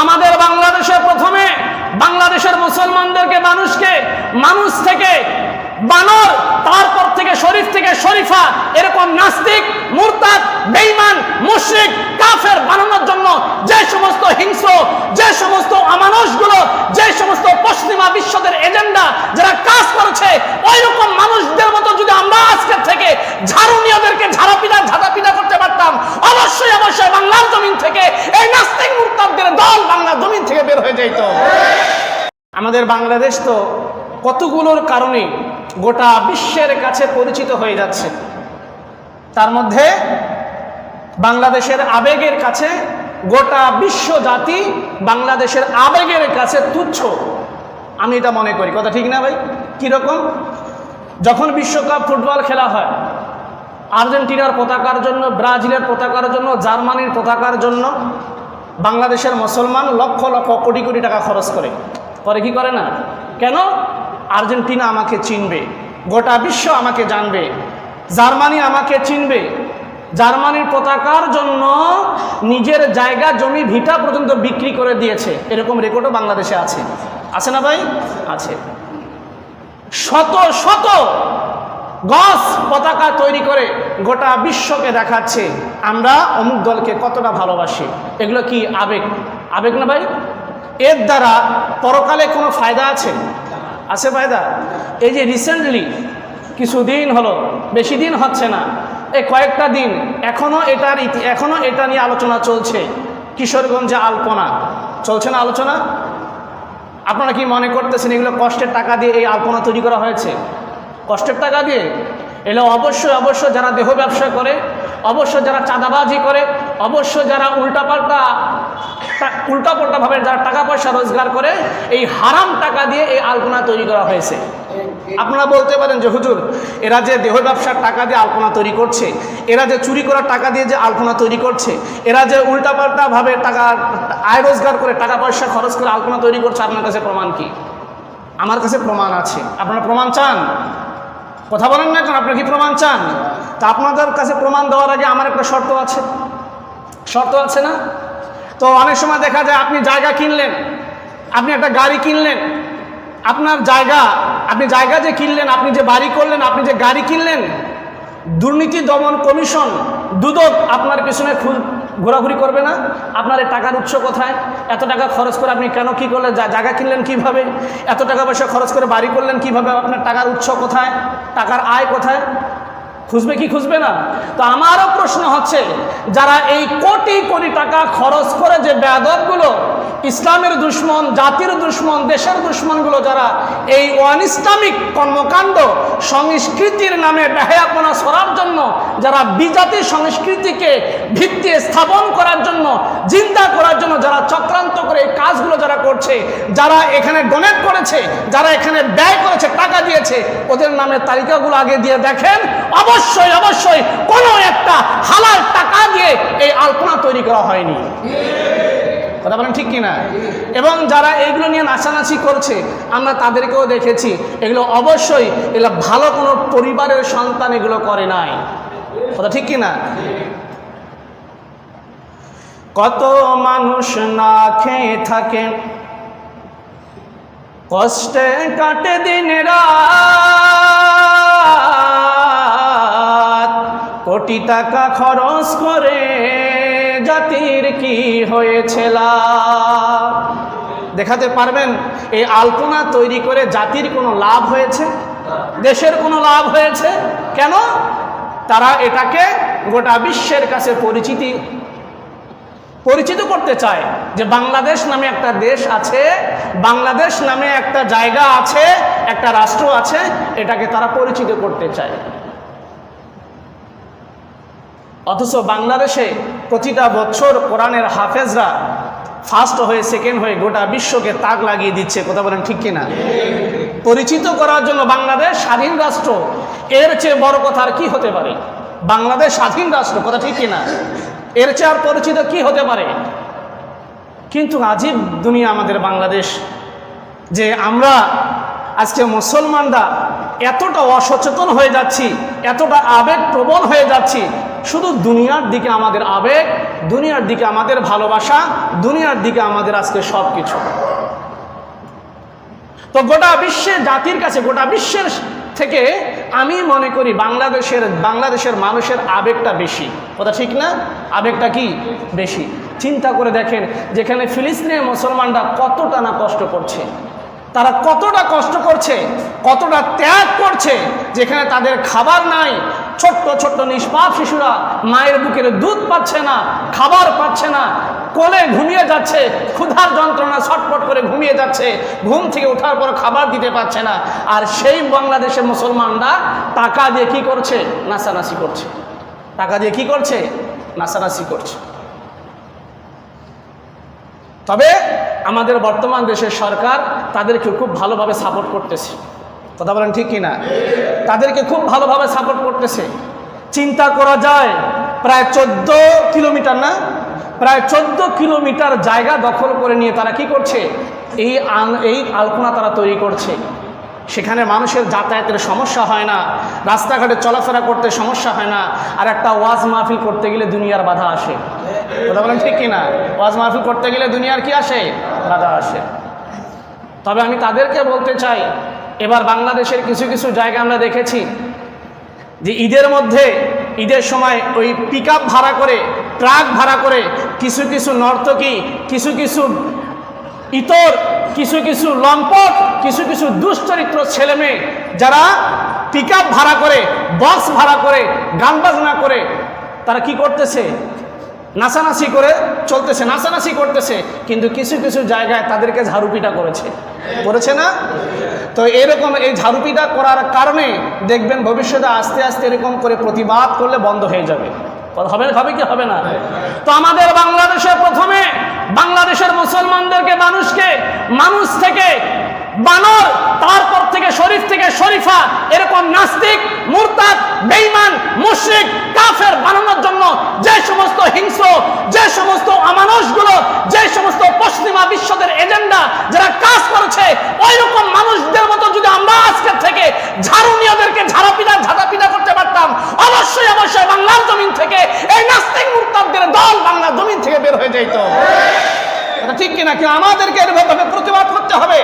আমাদের বাংলাদেশে প্রথমে বাংলাদেশের মুসলমানদেরকে মানুষ থেকে বানর, তারপর থেকে শরীফ থেকে শরীফা, এরকম নাস্তিক, মুরতাদ, বেঈমান, মুশরিক, কাফের বানানোর জন্য যে সমস্ত হিংস্র, যে সমস্ত অমানুষগুলো, যে সমস্ত পশ্চিমা বিশ্বদের এজেন্ডা যারা কাজ করেছে, ওই রকম মানুষদের মতো যদি আমরা আজকের থেকে ঝাড়ুনিয়াদেরকে ঝাড়াপিটা করতে পারতাম, অবশ্যই বাংলার জমিন থেকে এই নাস্তিক মুরতাদদের দল বাংলার জমিন থেকে বের হয়ে যেত। আমাদের বাংলাদেশ তো কতগুলোর কারণে গোটা বিশ্বের কাছে পরিচিত হয়ে যাচ্ছে। তার মধ্যে বাংলাদেশের আবেগের কাছে গোটা বিশ্ব জাতি বাংলাদেশের আবেগের কাছে তুচ্ছ, আমি এটা মনে করি। কথা ঠিক না ভাই? কিরকম? যখন বিশ্বকাপ ফুটবল খেলা হয়, আর্জেন্টিনার পতাকার জন্য, ব্রাজিলের পতাকার জন্য, জার্মানির পতাকার জন্য বাংলাদেশের মুসলমান লক্ষ লক্ষ কোটি কোটি টাকা খরচ করে কি করে না? কেন? আর্জেন্টিনা আমাকে চিনবে, গোটা বিশ্ব আমাকে জানবে, জার্মানি আমাকে চিনবে। জার্মানির পতাকার জন্য নিজের জায়গা, জমি, ভিটা পর্যন্ত বিক্রি করে দিয়েছে, এরকম রেকর্ডও বাংলাদেশে আছে। আছে না ভাই? আছে। শত শত গজ পতাকা তৈরি করে গোটা বিশ্বকে দেখাচ্ছে আমরা অমুক দলকে কতটা ভালোবাসি। এগুলো কি আবেগ না ভাই? এর দ্বারা পরকালে কোনো ফায়দা আছে? ফায়দা? এই যে রিসেন্টলি কিছুদিন হলো, বেশি দিন হচ্ছে না, এই কয়েকটা দিন এখনো এটা নিয়ে আলোচনা চলছে। কিশোরগঞ্জে আলপনা চলছে না আলোচনা? আপনারা কি মনে করতেছেন এগুলো কষ্টের টাকা দিয়ে এই আলপনা তৈরি করা হয়েছে? কষ্টের টাকা দিয়ে? এগুলো অবশ্যই যারা দেহ ব্যবসা করে, অবশ্যই যারা চাঁদাবাজি করে, অবশ্যই যারা উল্টাপাল্টাভাবে যারা টাকা পয়সা রোজগার করে, এই হারাম টাকা দিয়ে এই আলপনা তৈরি করা হয়েছে। আপনারা বলতে পারেন যে হুজুর, এরা যে দেহ ব্যবসার টাকা দিয়ে আলপনা তৈরি করছে, এরা যে চুরি করার টাকা দিয়ে যে আলপনা তৈরি করছে, এরা যে উল্টাপাল্টাভাবে আয় রোজগার করে টাকা পয়সা খরচ করে আলপনা তৈরি করছে, আপনার কাছে প্রমাণ কি? আমার কাছে প্রমাণ আছে। আপনারা প্রমাণ চান? কথা বলেন না কেন? আপনারা কি প্রমাণ চান? তা আপনাদের কাছে প্রমাণ দেওয়ার আগে আমার একটা শর্ত আছে না? তো অনেক সময় দেখা যায় আপনি জায়গা কিনলেন, আপনি একটা গাড়ি কিনলেন, আপনি জায়গা যে কিনলেন, আপনি যে বাড়ি করলেন, আপনি যে গাড়ি কিনলেন, দুর্নীতি দমন কমিশন দুদক আপনার পিছনে ঘোরাঘুরি করবে না? আপনার এই টাকার উৎস কোথায়? এত টাকা খরচ করে আপনি কেন, কি করলেন, জায়গা কিনলেন কিভাবে, এত টাকা পয়সা খরচ করে বাড়ি করলেন কিভাবে, আপনার টাকার উৎস কোথায়, টাকার আয় কোথায়? খুঁজবে কি খুঁজবে না? তো আমারও প্রশ্ন হচ্ছে, যারা এই কোটি কোটি টাকা খরচ করে যে বেয়াদবগুলো, ইসলামের দুশ্মন, জাতির দুশ্মন, দেশের দুশ্মনগুলো, যারা এই অনিসলামিক কর্মকাণ্ড সংস্কৃতির নামে বেহায়াপনা ছড়ার জন্য, যারা বিজাতি সংস্কৃতিকে ভিত্তি স্থাপন করার জন্য, জিন্দা করার জন্য যারা চক্রান্ত করে এই কাজগুলো যারা করছে, যারা এখানে ডোনেট করেছে, যারা এখানে ব্যয় করেছে, টাকা দিয়েছে, ওদের নামে তালিকাগুলো আগে দিয়ে দেখেন। অবশ্যই কোনো একটা হালাল টাকা দিয়ে এই আলপনা তৈরি করা হয়নি। কথা বলেন ঠিক কিনা? এবং যারা এইগুলো নিয়ে নাচানাচি করছে, আমরা তাদেরকেও দেখেছি, এগুলো অবশ্যই ভালো কোনো পরিবারের সন্তান এগুলো করে নাই। কথা ঠিক কিনা? কত মানুষ না খেয়ে থাকে, কষ্টে কাটে দিন রাত, কোটি টাকা খরচ করে জাতির কি হয়েছে লাভ? দেখাতে পারবেন এই আলপনা তৈরি করে জাতির কোনো লাভ হয়েছে? দেশের কোনো লাভ হয়েছে? কেন? তারা এটাকে গোটা বিশ্বের কাছে পরিচিত করতে চায় যে বাংলাদেশ নামে একটা দেশ আছে, বাংলাদেশ নামে একটা জায়গা আছে, একটা রাষ্ট্র আছে, এটাকে তারা পরিচিত করতে চায়। অথচ বাংলাদেশে প্রতিটা বছর কোরআনের হাফেজরা ফার্স্ট হয়ে, সেকেন্ড হয়ে গোটা বিশ্বকে তাক লাগিয়ে দিচ্ছে। কথা বলেন ঠিক কিনা? পরিচিত করার জন্য বাংলাদেশ স্বাধীন রাষ্ট্র, এর চেয়ে বড় কথা আর কি হতে পারে? বাংলাদেশ স্বাধীন রাষ্ট্র, কথা ঠিক কিনা? এর চেয়ে আর পরিচিত কি হতে পারে? কিন্তু আজীব দুনিয়া আমাদের বাংলাদেশ, যে আমরা আজকে মুসলমানরা এতটা অসচেতন হয়ে যাচ্ছি, এতটা আবেগ প্রবণ হয়ে যাচ্ছি, শুধু দুনিয়ার দিকে আমাদের আবেগ, দুনিয়ার দিকে আমাদের ভালোবাসা, দুনিয়ার দিকে আমাদের আজকে সব কিছু। তো গোটা বিশ্বের জাতির কাছে, গোটা বিশ্বের থেকে আমি মনে করি বাংলাদেশের মানুষের আবেগটা বেশি। কথা ঠিক না? আবেগটা কি বেশি? চিন্তা করে দেখেন, যেখানে ফিলিস্তিনের মুসলমানরা কতটা না কষ্ট করছে, তারা কতটা কষ্ট করছে, কতটা ত্যাগ করছে, যেখানে তাদের খাবার নাই, ছোট্ট ছোট্ট নিষ্পাপ শিশুরা মায়ের বুকের দুধ পাচ্ছে না, খাবার পাচ্ছে না, কোলে ঘুমিয়ে যাচ্ছে, ক্ষুধার যন্ত্রণা ছটফট করে ঘুমিয়ে যাচ্ছে, ঘুম থেকে ওঠার পর খাবার দিতে পারছে না। আর সেই বাংলাদেশের মুসলমানরা টাকা দিয়ে কি করছে? নাচানাচি করছে। টাকা দিয়ে কি করছে? নাচানাচি করছে। তবে আমাদের বর্তমান দেশের সরকার তাদেরকে খুব ভালোভাবে সাপোর্ট করতেছে। কথা বলেন ঠিক কিনা? তাদেরকে খুব ভালোভাবে সাপোর্ট করতেছে। চিন্তা করা যায়, প্রায় 14 কিলোমিটার না, প্রায় 14 কিলোমিটার জায়গা দখল করে নিয়ে তারা কি করছে? এই আলপনা তারা তৈরি করছে। সেখানে মানুষের যাতায়াতের সমস্যা হয় না, রাস্তাঘাটে চলাফেরা করতে সমস্যা হয় না। আর একটা ওয়াজ মাহফিল করতে গেলে দুনিয়ার বাধা আসে। কথা বলেন ঠিক কিনা? ওয়াজ মাহফিল করতে গেলে দুনিয়ার কি আসে? বাধা আসে। তবে আমি তাদেরকে বলতে চাই, এবার বাংলাদেশের কিছু কিছু জায়গা আমরা দেখেছি যে ঈদের সময় ওই পিকআপ ভাড়া করে, ট্রাক ভাড়া করে কিছু কিছু নর্তকী, কিছু কিছু ইতর, কিছু কিছু লম্পট, কিছু কিছু দুশ্চরিত্র ছেলেমেয়ে যারা পিকআপ ভাড়া করে, বক্স ভাড়া করে, গান বাজনা করে তারা কি করতেছে? নাচানাচি করে চলতেছে, নাচানাচি করতেছে। কিন্তু কিছু কিছু জায়গায় তাদেরকে ঝাড়ুপিটা করেছে না? তো এরকম এই ঝাড়ুপিটা করার কারণে দেখবেন ভবিষ্যতে আস্তে আস্তে এরকম করে প্রতিবাদ করলে বন্ধ হয়ে যাবে। হবে কি হবে না? তো আমাদের প্রথমে বাংলাদেশের মুসলমানদেরকে, মানুষ থেকে বানর, তারপর থেকে শরীফ থেকে শরীফা, এরকম নাস্তিক, মুরতাদ, বেঈমান, মুশরিক, কাফের বানানোর জন্য যে সমস্ত হিংস্র, যে সমস্ত অমানুষগুলো, যে সমস্ত পশ্চিমা বিশ্বদের এজেন্ডা যারা কাজ করেছে, ওই রকম মানুষদের মতো যদি আমরা আজকের থেকে ঝাড়ু নিয়ে ওদেরকে ঝাঁটাপিটা করতে পারতাম, অবশ্যই অবশ্যই বাংলার জমিন থেকে এই নাস্তিক মুরতাদদের দল বাংলার জমিন থেকে বের হয়ে যেত। এটা ঠিক কিনা? কি আমাদেরকে এভাবে প্রতিবাদ করতে হবে,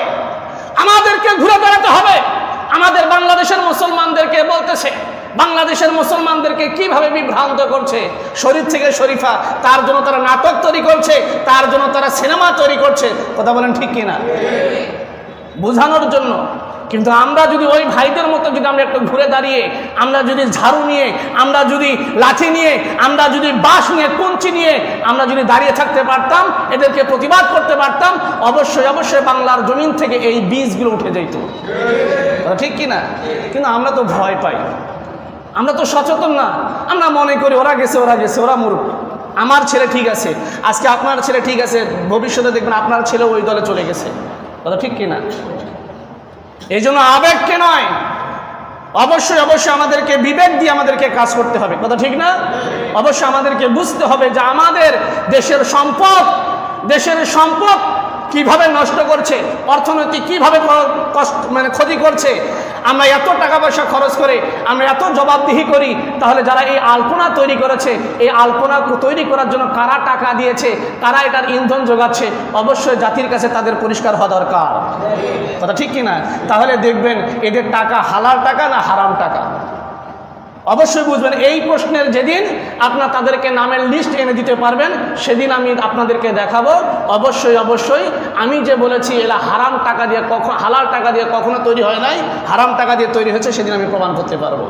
আমাদেরকে ঘুরে দাঁড়াতে হবে। আমাদের বাংলাদেশের মুসলমানদেরকে বলতেছে, বাংলাদেশের মুসলমানদেরকে কিভাবে বিভ্রান্ত করছে, শরীফ থেকে শরীফা, তার জন্য তারা নাটক তৈরি করছে, তার জন্য তারা সিনেমা তৈরি করছে। কথা বলেন ঠিক কিনা? বোঝানোর জন্য। কিন্তু আমরা যদি ওই ভাইদের মতো যদি আমরা একটু ঘুরে দাঁড়িয়ে, আমরা যদি ঝাড়ু নিয়ে, আমরা যদি লাঠি নিয়ে, আমরা যদি বাঁশ নিয়ে, কঞ্চি নিয়ে আমরা যদি দাঁড়িয়ে থাকতে পারতাম, এদেরকে প্রতিবাদ করতে পারতাম, অবশ্যই অবশ্যই বাংলার জমিন থেকে এই বীজগুলো উঠে যেত। ঠিক কিনা? কিন্তু আমরা তো ভয় পাই, আমরা তো সচেতন না। আমরা মনে করি ওরা গেছে, ওরা মূর্খ, আমার ছেলে ঠিক আছে, আজকে আপনার ছেলে ঠিক আছে, ভবিষ্যতে দেখবেন আপনার ছেলে ওই দলে চলে গেছে। কথা ঠিক কিনা? এই জন্য আবেগকে নয়, অবশ্যই অবশ্যই আমাদেরকে বিবেক দিয়ে আমাদেরকে কাজ করতে হবে। কথা ঠিক না? অবশ্যই আমাদেরকে বুঝতে হবে যে আমাদের দেশের সম্পদ কিভাবে নষ্ট করছে, অর্থনৈতিক কিভাবে ক্ষতি করছে। আমরা এত টাকা পয়সা খরচ করে, আমরা এত জবাবদিহি করি, তাহলে যারা এই আলপনা তৈরি করেছে, এই আলপনা তৈরি করার জন্য কারা টাকা দিয়েছে, কারা এটার ইন্ধন যোগাচ্ছে, অবশ্যই জাতির কাছে তাদের পরিষ্কার হওয়া দরকার। কথা ঠিক কিনা? তাহলে দেখবেন এদের টাকা হালাল টাকা না হারাম টাকা, অবশ্যই বুঝবেন। এই প্রশ্নের যেদিন আপনার তাদেরকে নামের লিস্ট এনে দিতে পারবেন, সেদিন আমি আপনাদেরকে দেখাবো অবশ্যই অবশ্যই আমি যে বলেছি এরা হারাম টাকা দিয়ে হালাল টাকা দিয়ে কখনো তৈরি হয় নাই, হারাম টাকা দিয়ে তৈরি হয়েছে, সেদিন আমি প্রমাণ করতে পারবো।